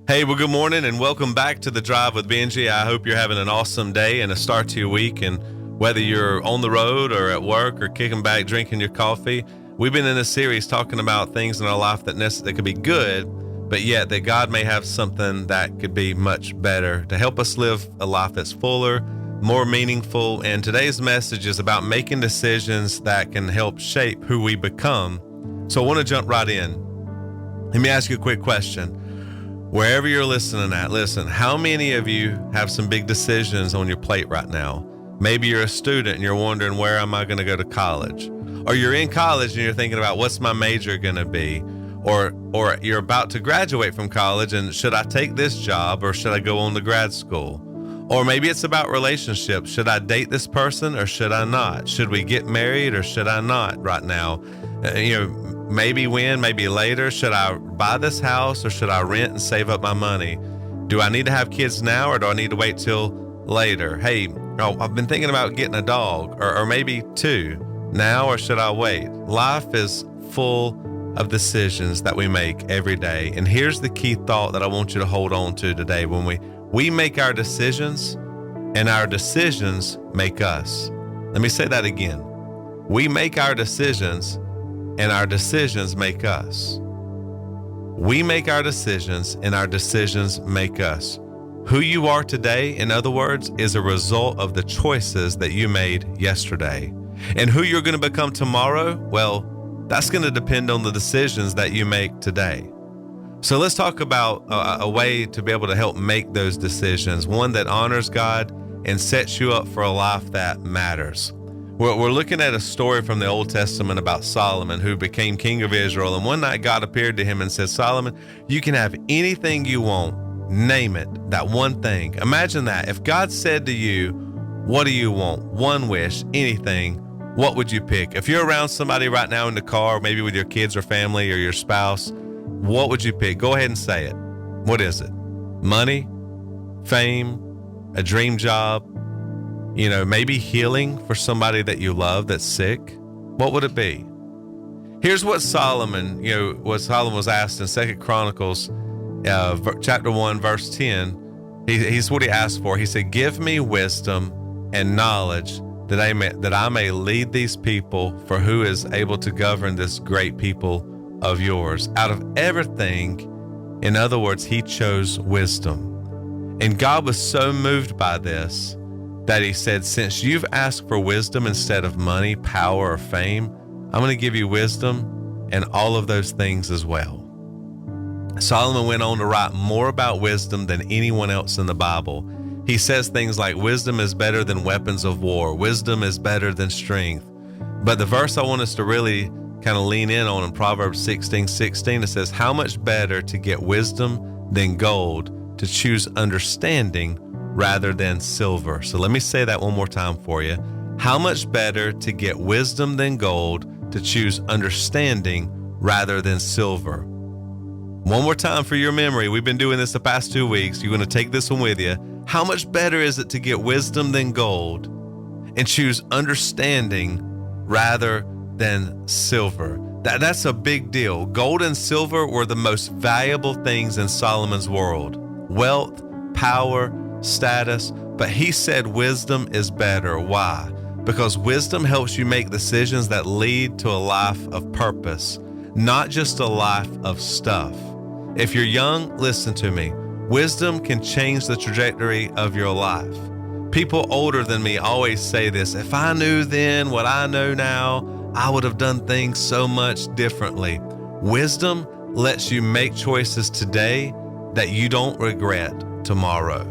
Hey, well, good morning and welcome back to The Drive with Benji. I hope you're having an awesome day and a start to your week. And whether you're on the road or at work or kicking back, drinking your coffee, we've been in a series talking about things in our life that could be good, but yet that God may have something that could be much better to help us live a life that's fuller, more meaningful. And today's message is about making decisions that can help shape who we become. So I want to jump right in. Let me ask you a quick question. Wherever you're listening at, listen, how many of you have some big decisions on your plate right now? Maybe you're a student and you're wondering, where am I going to go to college? Or you're in college and you're thinking about, what's my major going to be? Or you're about to graduate from college and should I take this job or should I go on to grad school? Or maybe it's about relationships. Should I date this person or should I not? Should we get married or should I not right now? Maybe when, maybe later. Should I buy this house or should I rent and save up my money? Do I need to have kids now or do I need to wait till later? Hey, I've been thinking about getting a dog or maybe two now, or should I wait? Life is full of decisions that we make every day. And here's the key thought that I want you to hold on to today. When we make our decisions and our decisions make us. Let me say that again. We make our decisions and our decisions make us. We make our decisions and our decisions make us. Who you are today, in other words, is a result of the choices that you made yesterday. And who you're going to become tomorrow, well, that's going to depend on the decisions that you make today. So let's talk about a way to be able to help make those decisions, one that honors God and sets you up for a life that matters. We're looking at a story from the Old Testament about Solomon, who became king of Israel. And one night God appeared to him and said, Solomon, you can have anything you want. Name it, that one thing. Imagine that. If God said to you, what do you want? One wish, anything, what would you pick? If you're around somebody right now in the car, maybe with your kids or family or your spouse, what would you pick? Go ahead and say it. What is it? Money, fame, a dream job, maybe healing for somebody that you love that's sick. What would it be? Here's what Solomon was asked in 2 Chronicles chapter 1, verse 10. He's what he asked for. He said, give me wisdom and knowledge that I may lead these people, for who is able to govern this great people of yours. Out of everything, in other words, he chose wisdom. And God was so moved by this that he said, since you've asked for wisdom instead of money, power, or fame, I'm going to give you wisdom and all of those things as well. Solomon went on to write more about wisdom than anyone else in the Bible. He says things like, wisdom is better than weapons of war. Wisdom is better than strength. But the verse I want us to really kind of lean in on in Proverbs 16:16, it says, how much better to get wisdom than gold, to choose understanding rather than silver. So let me say that one more time for you. How much better to get wisdom than gold, to choose understanding rather than silver. One more time for your memory. We've been doing this the past 2 weeks. You're going to take this one with you. How much better is it to get wisdom than gold and choose understanding rather than silver? That's a big deal. Gold and silver were the most valuable things in Solomon's world. Wealth, power, status, but he said wisdom is better. Why? Because wisdom helps you make decisions that lead to a life of purpose, not just a life of stuff. If you're young, listen to me. Wisdom can change the trajectory of your life. People older than me always say this, if I knew then what I know now, I would have done things so much differently. Wisdom lets you make choices today that you don't regret tomorrow.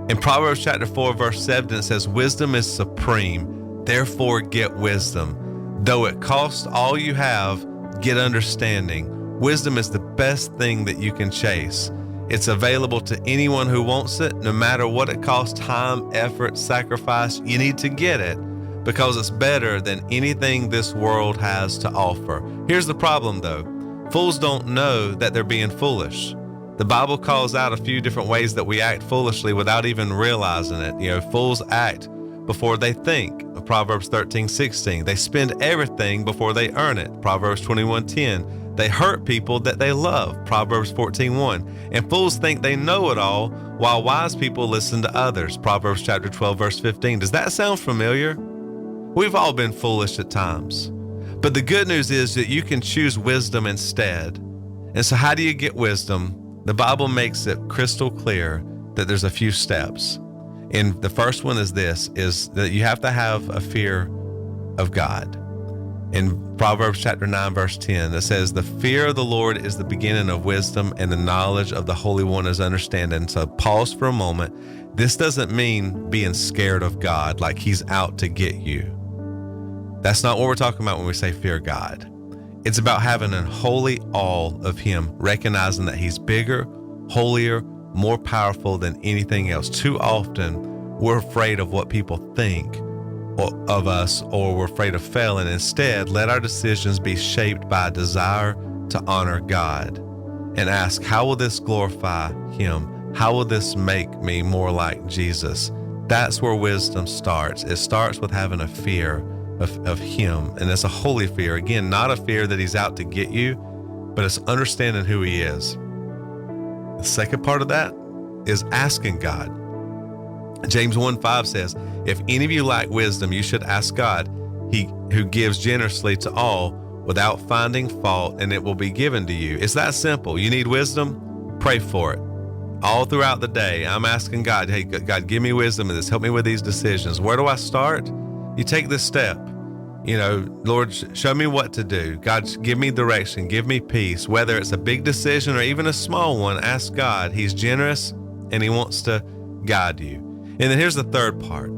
In Proverbs chapter 4, verse 7, it says, wisdom is supreme, therefore get wisdom. Though it costs all you have, get understanding. Wisdom is the best thing that you can chase. It's available to anyone who wants it, no matter what it costs, time, effort, sacrifice. You need to get it because it's better than anything this world has to offer. Here's the problem though. Fools don't know that they're being foolish. The Bible calls out a few different ways that we act foolishly without even realizing it. Fools act before they think. Proverbs 13:16. They spend everything before they earn it. Proverbs 21:10. They hurt people that they love, Proverbs 14:1. And fools think they know it all, while wise people listen to others, Proverbs chapter 12, verse 15. Does that sound familiar? We've all been foolish at times. But the good news is that you can choose wisdom instead. And so how do you get wisdom? The Bible makes it crystal clear that there's a few steps. And the first one is that you have to have a fear of God. In Proverbs chapter 9, verse 10, it says, the fear of the Lord is the beginning of wisdom, and the knowledge of the Holy One is understanding. So pause for a moment. This doesn't mean being scared of God, like he's out to get you. That's not what we're talking about when we say fear God. It's about having a holy awe of him, recognizing that he's bigger, holier, more powerful than anything else. Too often, we're afraid of what people think of us, or we're afraid of failing. Instead, let our decisions be shaped by a desire to honor God and ask, how will this glorify him? How will this make me more like Jesus? That's where wisdom starts. It starts with having a fear of him, and it's a holy fear. Again, not a fear that he's out to get you, but it's understanding who he is. The second part of that is asking God. James 1:5 says, if any of you lack wisdom, you should ask God, he who gives generously to all without finding fault, and it will be given to you. It's that simple. You need wisdom? Pray for it. All throughout the day, I'm asking God, hey, God, give me wisdom in this. Help me with these decisions. Where do I start? You take this step. Lord, show me what to do. God, give me direction. Give me peace. Whether it's a big decision or even a small one, ask God. He's generous and he wants to guide you. And then here's the third part,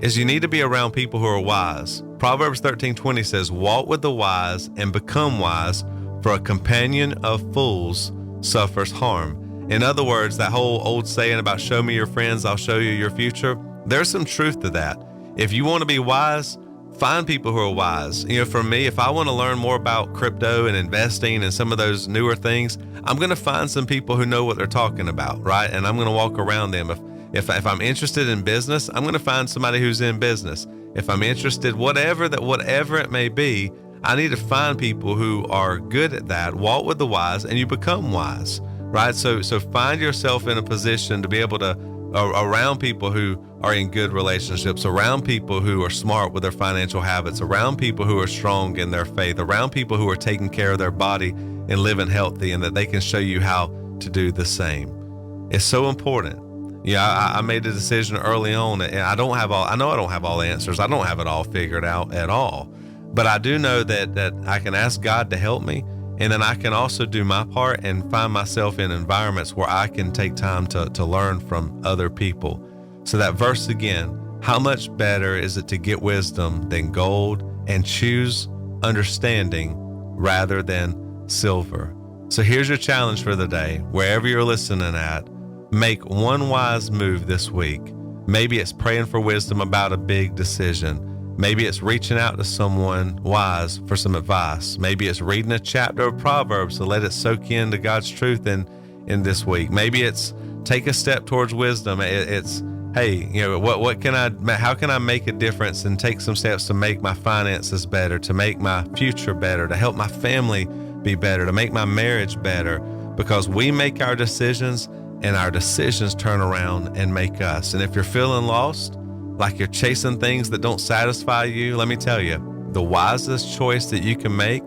is you need to be around people who are wise. Proverbs 13:20 says, walk with the wise and become wise, for a companion of fools suffers harm. In other words, that whole old saying about show me your friends, I'll show you your future, there's some truth to that. If you want to be wise, find people who are wise. For me, if I want to learn more about crypto and investing and some of those newer things, I'm going to find some people who know what they're talking about, right? And I'm going to walk around them. If I'm interested in business, I'm going to find somebody who's in business. If I'm interested, whatever it may be, I need to find people who are good at that. Walk with the wise and you become wise, right? So find yourself in a position to be able to around people who are in good relationships, around people who are smart with their financial habits, around people who are strong in their faith, around people who are taking care of their body and living healthy, and that they can show you how to do the same. It's so important. I made a decision early on, and I know I don't have all the answers. I don't have it all figured out at all, but I do know that I can ask God to help me. And then I can also do my part and find myself in environments where I can take time to learn from other people. So that verse again, how much better is it to get wisdom than gold, and choose understanding rather than silver? So here's your challenge for the day. Wherever you're listening at, make one wise move this week. Maybe it's praying for wisdom about a big decision. Maybe it's reaching out to someone wise for some advice. Maybe it's reading a chapter of Proverbs to let it soak into God's truth in this week. Maybe it's take a step towards wisdom. It's, hey, how can I make a difference and take some steps to make my finances better, to make my future better, to help my family be better, to make my marriage better, because we make our decisions and our decisions turn around and make us. And if you're feeling lost, like you're chasing things that don't satisfy you, let me tell you, the wisest choice that you can make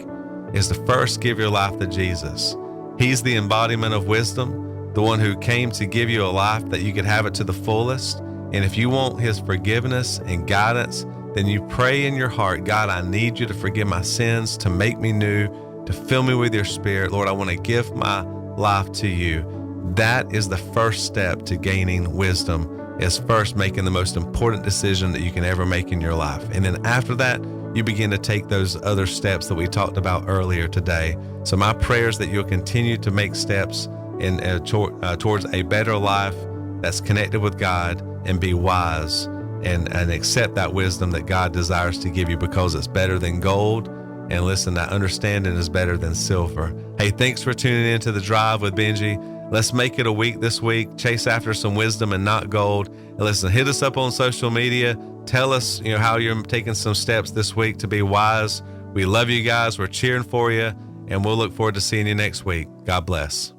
is to first give your life to Jesus. He's the embodiment of wisdom, the one who came to give you a life that you could have it to the fullest. And if you want his forgiveness and guidance, then you pray in your heart, God, I need you to forgive my sins, to make me new, to fill me with your spirit. Lord, I want to give my life to you. That is the first step to gaining wisdom, is first making the most important decision that you can ever make in your life. And then after that, you begin to take those other steps that we talked about earlier today. So my prayer is that you'll continue to make steps towards a better life that's connected with God, and be wise and accept that wisdom that God desires to give you, because it's better than gold. And listen, that understanding is better than silver. Hey, thanks for tuning in to The Drive with Benji. Let's make it a week this week. Chase after some wisdom and not gold. And listen, hit us up on social media. Tell us, how you're taking some steps this week to be wise. We love you guys. We're cheering for you. and we'll look forward to seeing you next week. God bless.